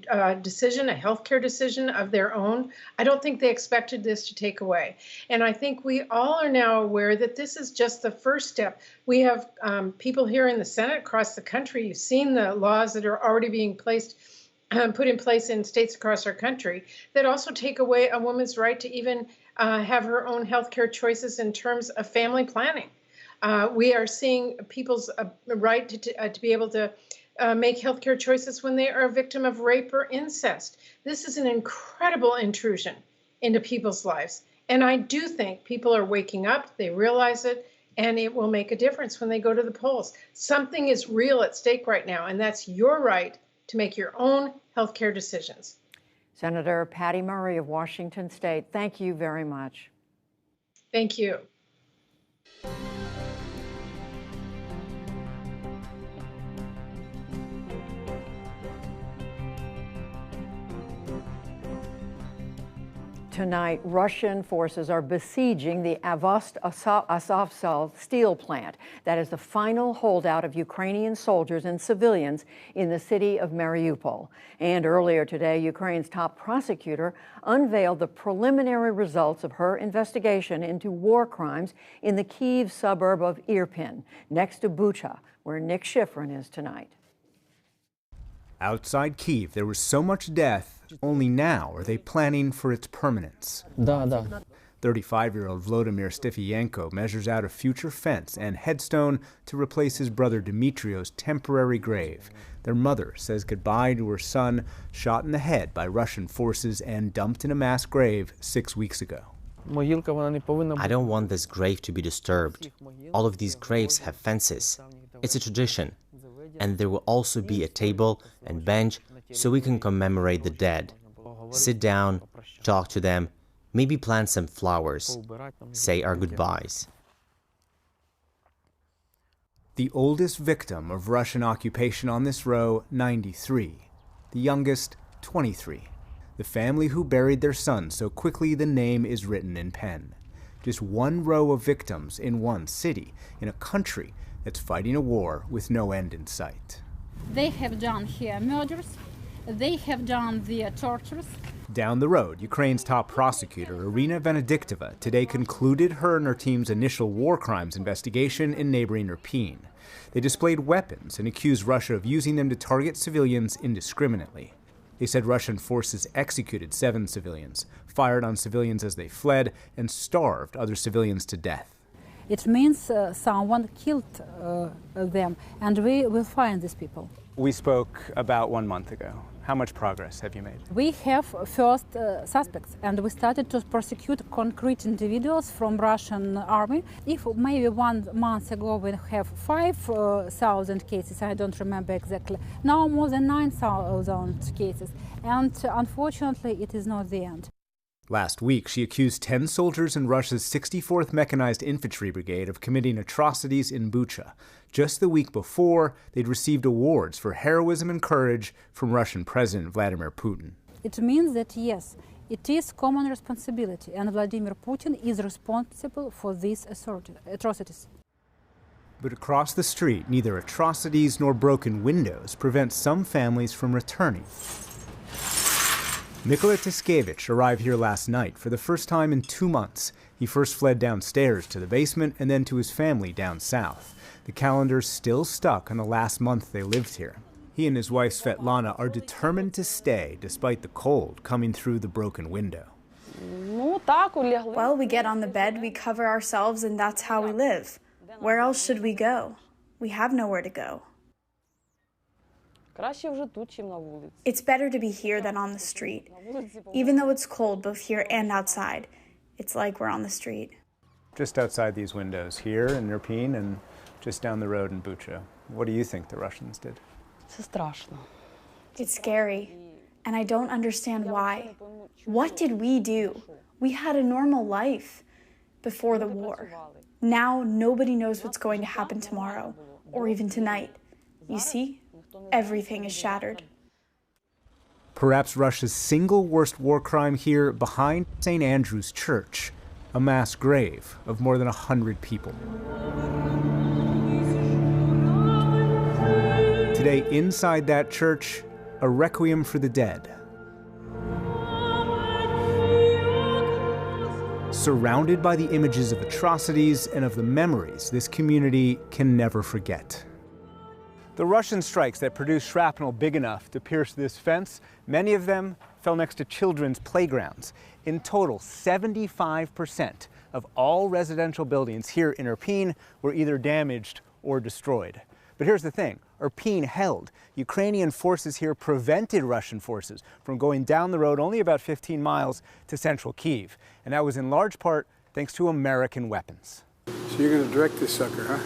decision, a healthcare decision of their own. I don't think they expected this to take away. And I think we all are now aware that this is just the first step. We have people here in the Senate across the country. You've seen the laws that are already being put in place in states across our country that also take away a woman's right to even have her own healthcare choices in terms of family planning. We are seeing people's right to be able to make healthcare choices when they are a victim of rape or incest. This is an incredible intrusion into people's lives. And I do think people are waking up, they realize it, and it will make a difference when they go to the polls. Something is real at stake right now, and that's your right to make your own healthcare decisions. Senator Patty Murray of Washington State, thank you very much. Thank you. Tonight, Russian forces are besieging the Azovstal steel plant. That is the final holdout of Ukrainian soldiers and civilians in the city of Mariupol. And earlier today, Ukraine's top prosecutor unveiled the preliminary results of her investigation into war crimes in the Kyiv suburb of Irpin, next to Bucha, where Nick Schifrin is tonight. Outside Kyiv, there was so much death, only now are they planning for its permanence. 35-year-old Volodymyr Stifiyenko measures out a future fence and headstone to replace his brother Dmitrio's temporary grave. Their mother says goodbye to her son, shot in the head by Russian forces and dumped in a mass grave 6 weeks ago. I don't want this grave to be disturbed. All of these graves have fences. It's a tradition. And there will also be a table and bench so we can commemorate the dead. Sit down, talk to them, maybe plant some flowers, say our goodbyes. The oldest victim of Russian occupation on this row, 93. The youngest, 23. The family who buried their son so quickly the name is written in pen. Just one row of victims in one city, in a country that's fighting a war with no end in sight. They have done here murders. They have done the tortures. Down the road, Ukraine's top prosecutor, Irina Venediktova, today concluded her and her team's initial war crimes investigation in neighboring Irpin. They displayed weapons and accused Russia of using them to target civilians indiscriminately. They said Russian forces executed 7 civilians, fired on civilians as they fled, and starved other civilians to death. it means someone killed them, and we will find these people. We spoke about 1 month ago. How much progress have you made? We have first suspects, and we started to prosecute concrete individuals from Russian army. If maybe 1 month ago we have 5,000 cases, I don't remember exactly. Now more than 9,000 cases, and unfortunately it is not the end. Last week, she accused 10 soldiers in Russia's 64th Mechanized Infantry Brigade of committing atrocities in Bucha. Just the week before, they'd received awards for heroism and courage from Russian President Vladimir Putin. It means that, yes, it is common responsibility, and Vladimir Putin is responsible for these atrocities. But across the street, neither atrocities nor broken windows prevent some families from returning. Mikola Tiskevich arrived here last night for the first time in 2 months. He first fled downstairs to the basement and then to his family down south. The calendar's still stuck on the last month they lived here. He and his wife Svetlana are determined to stay despite the cold coming through the broken window. Well, we get on the bed, we cover ourselves, and that's how we live. Where else should we go? We have nowhere to go. It's better to be here than on the street. Even though it's cold both here and outside, it's like we're on the street. Just outside these windows here in Irpin and just down the road in Bucha. What do you think the Russians did? It's scary, and I don't understand why. What did we do? We had a normal life before the war. Now nobody knows what's going to happen tomorrow, or even tonight. You see? Everything is shattered. Perhaps Russia's single worst war crime here behind St. Andrew's Church, a mass grave of more than 100 people. Today, inside that church, a requiem for the dead. Surrounded by the images of atrocities and of the memories this community can never forget. The Russian strikes that produced shrapnel big enough to pierce this fence, many of them fell next to children's playgrounds. In total, 75% of all residential buildings here in Irpin were either damaged or destroyed. But here's the thing, Irpin held. Ukrainian forces here prevented Russian forces from going down the road only about 15 miles to central Kyiv. And that was in large part thanks to American weapons. So you're going to direct this sucker, huh?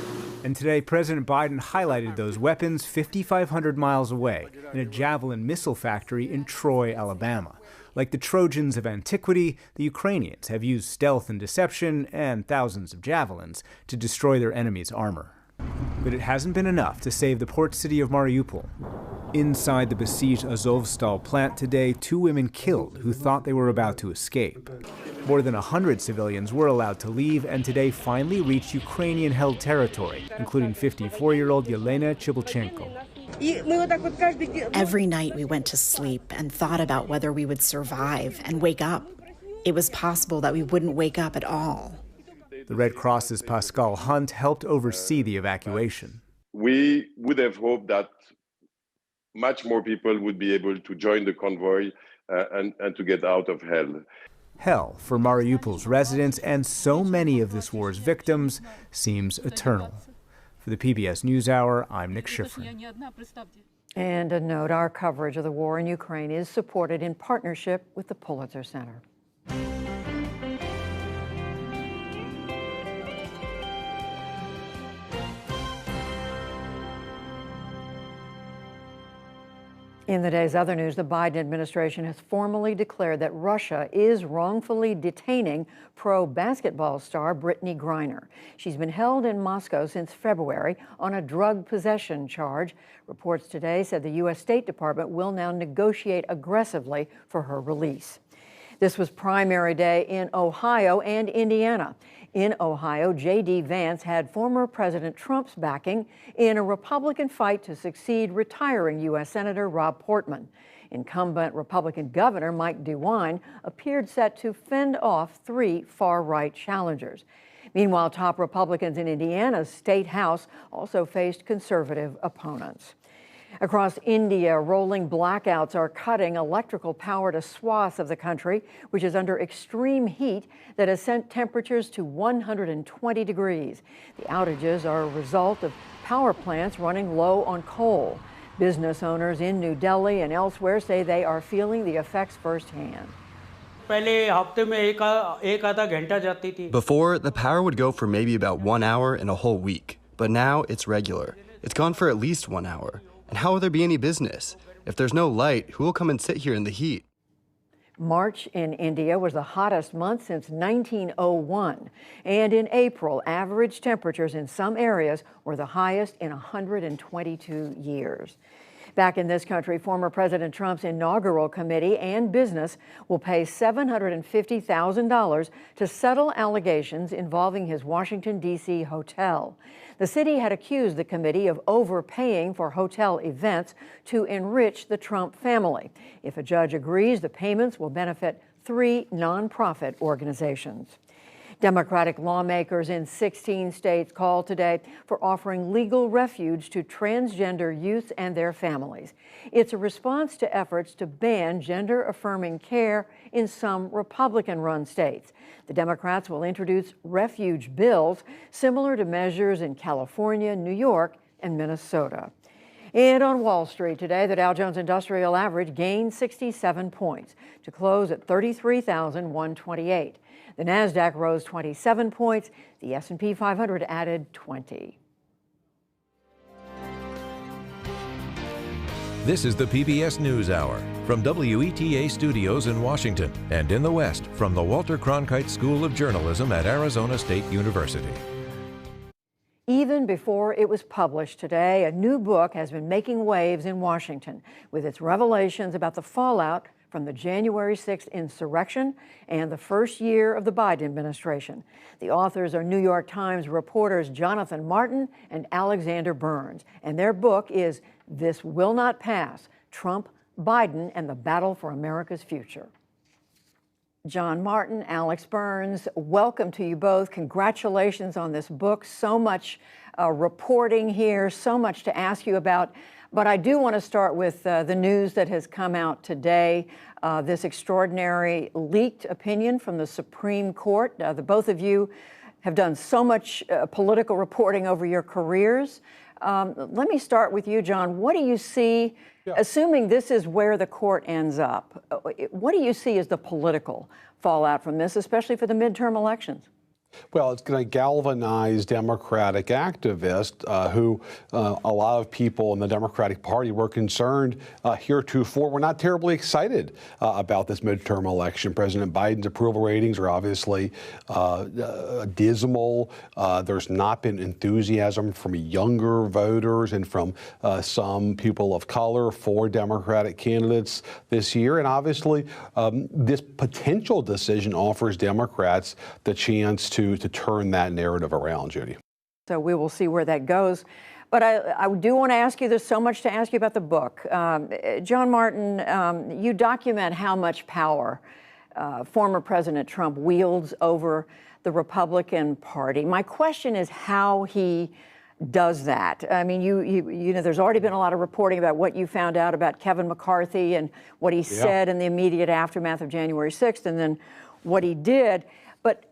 And today, President Biden highlighted those weapons 5,500 miles away in a Javelin missile factory in Troy, Alabama. Like the Trojans of antiquity, the Ukrainians have used stealth and deception and thousands of javelins to destroy their enemy's armor. But it hasn't been enough to save the port city of Mariupol. Inside the besieged Azovstal plant today, 2 women killed who thought they were about to escape. More than 100 civilians were allowed to leave and today finally reached Ukrainian-held territory, including 54-year-old Yelena Chibulchenko. Every night we went to sleep and thought about whether we would survive and wake up. It was possible that we wouldn't wake up at all. The Red Cross's Pascal Hunt helped oversee the evacuation. We would have hoped that much more people would be able to join the convoy and to get out of hell. Hell for Mariupol's residents and so many of this war's victims seems eternal. For the PBS NewsHour, I'm Nick Schifrin. And a note, our coverage of the war in Ukraine is supported in partnership with the Pulitzer Center. In the day's other news, the Biden administration has formally declared that Russia is wrongfully detaining pro basketball star Brittany Griner. She's been held in Moscow since February on a drug possession charge. Reports today said the U.S. State Department will now negotiate aggressively for her release. This was primary day in Ohio and Indiana. In Ohio, J.D. Vance had former President Trump's backing in a Republican fight to succeed retiring U.S. Senator Rob Portman. Incumbent Republican Governor Mike DeWine appeared set to fend off 3 far-right challengers. Meanwhile, top Republicans in Indiana's state house also faced conservative opponents. Across India, rolling blackouts are cutting electrical power to swaths of the country, which is under extreme heat that has sent temperatures to 120 degrees. The outages are a result of power plants running low on coal. Business owners in New Delhi and elsewhere say they are feeling the effects firsthand. Before, the power would go for maybe about 1 hour in a whole week, but now it's regular. It's gone for at least 1 hour. And how will there be any business? If there's no light, who will come and sit here in the heat? March in India was the hottest month since 1901. And in April, average temperatures in some areas were the highest in 122 years. Back in this country, former President Trump's inaugural committee and business will pay $750,000 to settle allegations involving his Washington, D.C. hotel. The city had accused the committee of overpaying for hotel events to enrich the Trump family. If a judge agrees, the payments will benefit 3 nonprofit organizations. Democratic lawmakers in 16 states called today for offering legal refuge to transgender youth and their families. It's a response to efforts to ban gender-affirming care in some Republican-run states. The Democrats will introduce refuge bills similar to measures in California, New York, and Minnesota. And on Wall Street today, the Dow Jones Industrial Average gained 67 points to close at 33,128. The Nasdaq rose 27 points. The S&P 500 added 20. This is the PBS NewsHour from WETA Studios in Washington and in the West from the Walter Cronkite School of Journalism at Arizona State University. Even before it was published today, a new book has been making waves in Washington with its revelations about the fallout from the January 6th insurrection and the first year of the Biden administration. The authors are New York Times reporters Jonathan Martin and Alexander Burns, and their book is This Will Not Pass: Trump, Biden, and the Battle for America's Future. John Martin, Alex Burns, welcome to you both. Congratulations on this book. So much reporting here, so much to ask you about. But I do want to start with the news that has come out today, this extraordinary leaked opinion from the Supreme Court. The both of you have done so much political reporting over your careers. Let me start with you, John. What do you see, assuming this is where the court ends up, what do you see as the political fallout from this, especially for the midterm elections? Well, it's going to galvanize Democratic activists who a lot of people in the Democratic Party were concerned heretofore. We're not terribly excited about this midterm election. President Biden's approval ratings are obviously dismal. There's not been enthusiasm from younger voters and from some people of color for Democratic candidates this year. And obviously, this potential decision offers Democrats the chance to turn that narrative around, Judy. So we will see where that goes. But I do want to ask you, there's so much to ask you about the book. John Martin, you document how much power former President Trump wields over the Republican Party. My question is how he does that. I mean, you know, there's already been a lot of reporting about what you found out about Kevin McCarthy and what he said in the immediate aftermath of January 6th and then what he did. But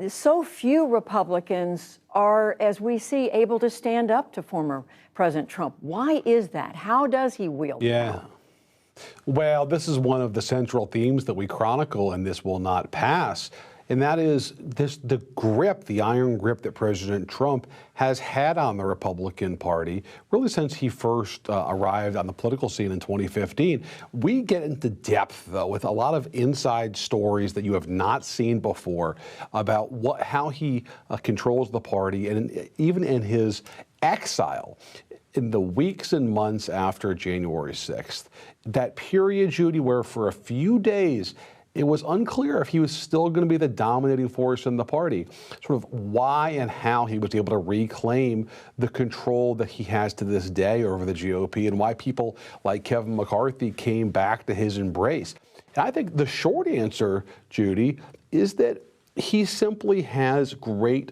so few Republicans are, as we see, able to stand up to former President Trump. Why is that? How does he wield power? Well, this is one of the central themes that we chronicle in This Will Not Pass, and that is the grip, the iron grip that President Trump has had on the Republican Party really since he first arrived on the political scene in 2015. We get into depth, though, with a lot of inside stories that you have not seen before about how he controls the party, and even in his exile in the weeks and months after January 6th. That period, Judy, where for a few days it was unclear if he was still going to be the dominating force in the party, sort of why and how he was able to reclaim the control that he has to this day over the GOP, and why people like Kevin McCarthy came back to his embrace. And I think the short answer, Judy, is that he simply has great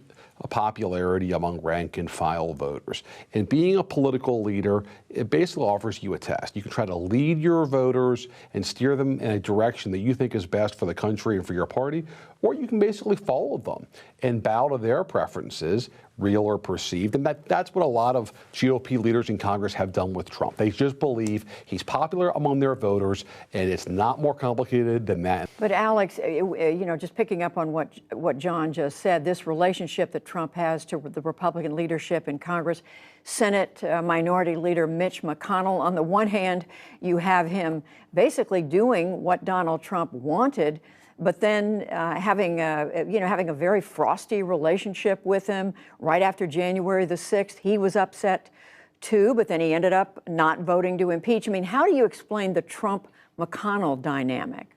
popularity among rank and file voters. And being a political leader it basically offers you a test. You can try to lead your voters and steer them in a direction that you think is best for the country and for your party, or you can basically follow them and bow to their preferences, real or perceived. And that's what a lot of GOP leaders in Congress have done with Trump. They just believe he's popular among their voters, and it's not more complicated than that. But Alex, just picking up on what John just said, this relationship that Trump has to the Republican leadership in Congress, Senate Minority Leader Mitch McConnell, on the one hand, you have him basically doing what Donald Trump wanted, but then having a very frosty relationship with him. Right after January the 6th, he was upset too, but then he ended up not voting to impeach. I mean, how do you explain the Trump-McConnell dynamic?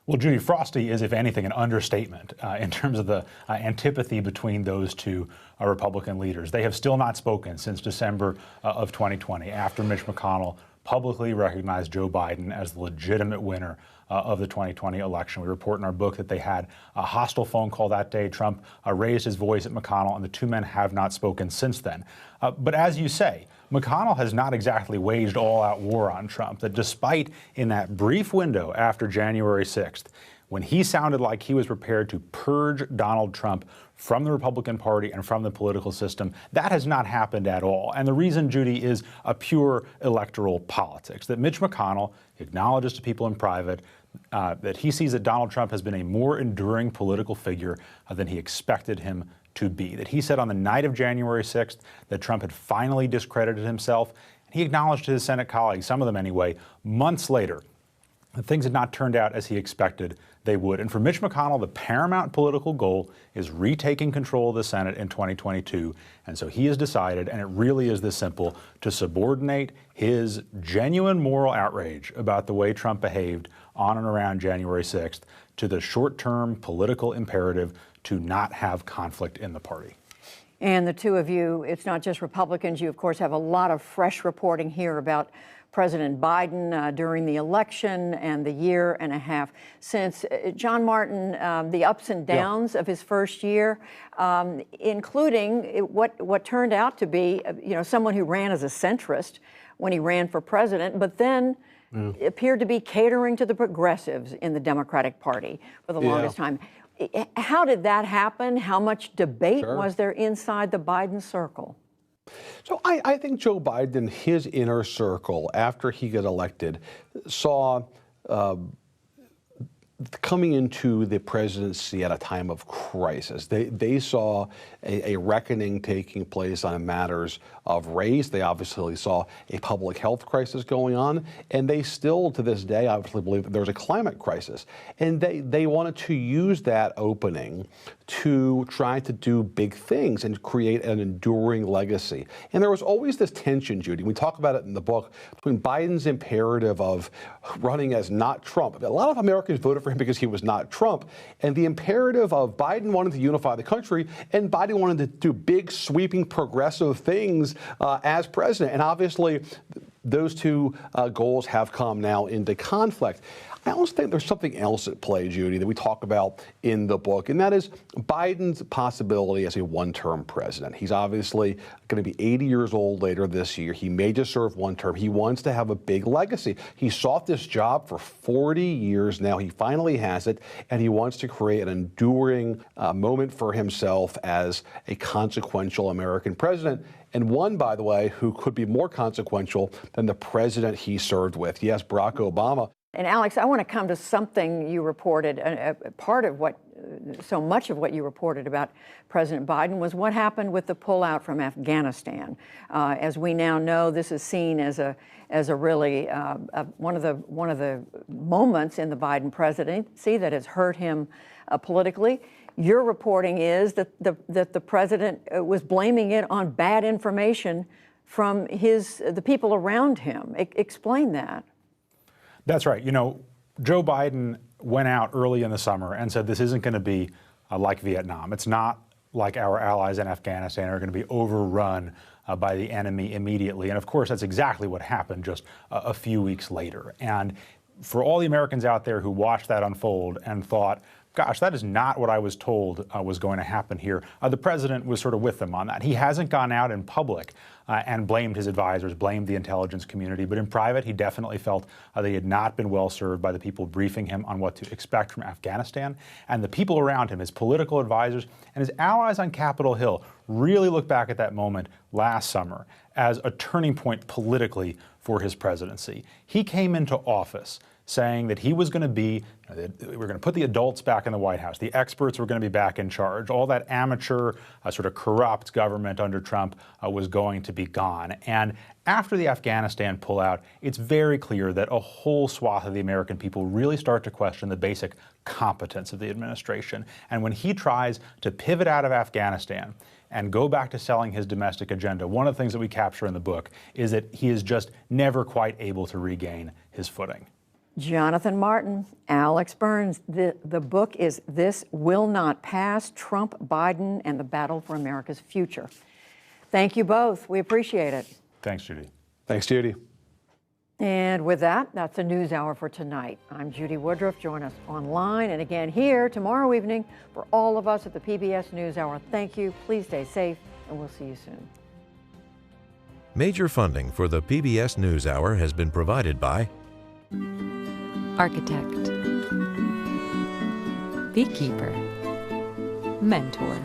Well, Judy, frosty is, if anything, an understatement in terms of the antipathy between those two Republican leaders. They have still not spoken since December of 2020, after Mitch McConnell publicly recognized Joe Biden as the legitimate winner of the 2020 election. We report in our book that they had a hostile phone call that day. Trump raised his voice at McConnell, and the two men have not spoken since then. But as you say, McConnell has not exactly waged all-out war on Trump, that despite in that brief window after January 6th, when he sounded like he was prepared to purge Donald Trump from the Republican Party and from the political system, that has not happened at all. And the reason, Judy, is a pure electoral politics, that Mitch McConnell acknowledges to people in private that he sees that Donald Trump has been a more enduring political figure than he expected him to be. That he said on the night of January 6th that Trump had finally discredited himself. He acknowledged to his Senate colleagues, some of them anyway, months later, that things had not turned out as he expected they would. And for Mitch McConnell, the paramount political goal is retaking control of the Senate in 2022. And so he has decided, and it really is this simple, to subordinate his genuine moral outrage about the way Trump behaved on and around January 6th to the short-term political imperative to not have conflict in the party. And the two of you, it's not just Republicans. You, of course, have a lot of fresh reporting here about President Biden during the election and the year and a half since. John Martin, the ups and downs of his first year, including what turned out to be, someone who ran as a centrist when he ran for president, but then appeared to be catering to the progressives in the Democratic Party for the longest time. How did that happen? How much debate was there inside the Biden circle? So I think Joe Biden, his inner circle, after he got elected, saw coming into the presidency at a time of crisis. They saw a reckoning taking place on matters of race. They obviously saw a public health crisis going on, and they still, to this day, obviously believe that there's a climate crisis. And they wanted to use that opening to try to do big things and create an enduring legacy. And there was always this tension, Judy, we talk about it in the book, between Biden's imperative of running as not Trump. A lot of Americans voted for him because he was not Trump, and the imperative of Biden wanting to unify the country, and Biden wanted to do big, sweeping, progressive things as president. And obviously, those two goals have come now into conflict. I also think there's something else at play, Judy, that we talk about in the book, and that is Biden's possibility as a one-term president. He's obviously going to be 80 years old later this year. He may just serve one term. He wants to have a big legacy. He sought this job for 40 years now. He finally has it, and he wants to create an enduring moment for himself as a consequential American president, and one, by the way, who could be more consequential than the president he served with. Yes, Barack Obama. And Alex, I want to come to something you reported. Part of what, so much of what you reported about President Biden was what happened with the pullout from Afghanistan. As we now know, this is seen as a really one of the moments in the Biden presidency that has hurt him politically. Your reporting is that the president was blaming it on bad information from the people around him. Explain that. That's right. You know, Joe Biden went out early in the summer and said this isn't going to be like Vietnam. It's not like our allies in Afghanistan are going to be overrun by the enemy immediately. And of course, that's exactly what happened just a few weeks later. And for all the Americans out there who watched that unfold and thought gosh, that is not what I was told was going to happen here. The president was sort of with them on that. He hasn't gone out in public and blamed his advisors, blamed the intelligence community, but in private, he definitely felt that he had not been well served by the people briefing him on what to expect from Afghanistan. And the people around him, his political advisors and his allies on Capitol Hill, really look back at that moment last summer as a turning point politically for his presidency. He came into office saying that he was going to be, we're going to put the adults back in the White House. The experts were going to be back in charge. All that amateur, sort of corrupt government under Trump was going to be gone. And after the Afghanistan pullout, it's very clear that a whole swath of the American people really start to question the basic competence of the administration. And when he tries to pivot out of Afghanistan and go back to selling his domestic agenda, one of the things that we capture in the book is that he is just never quite able to regain his footing. Jonathan Martin, Alex Burns. The book is This Will Not Pass, Trump, Biden, and the Battle for America's Future. Thank you both. We appreciate it. Thanks, Judy. Thanks, Judy. And with that, that's the News Hour for tonight. I'm Judy Woodruff. Join us online and again here tomorrow evening for all of us at the PBS News Hour. Thank you. Please stay safe, and we'll see you soon. Major funding for the PBS News Hour has been provided by architect, beekeeper, mentor.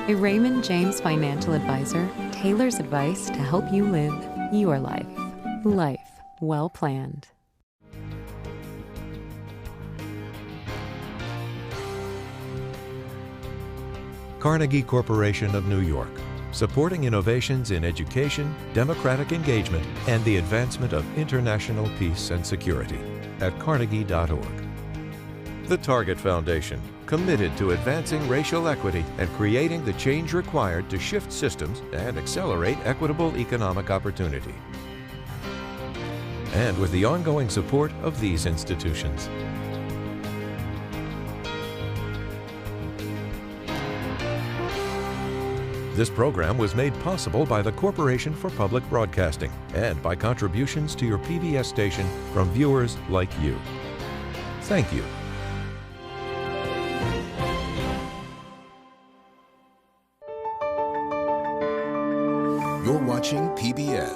A Raymond James financial advisor tailors advice to help you live your life. Life well planned. Carnegie Corporation of New York, supporting innovations in education, democratic engagement, and the advancement of international peace and security at carnegie.org. The Target Foundation, committed to advancing racial equity and creating the change required to shift systems and accelerate equitable economic opportunity. And with the ongoing support of these institutions. This program was made possible by the Corporation for Public Broadcasting and by contributions to your PBS station from viewers like you. Thank you. You're watching PBS.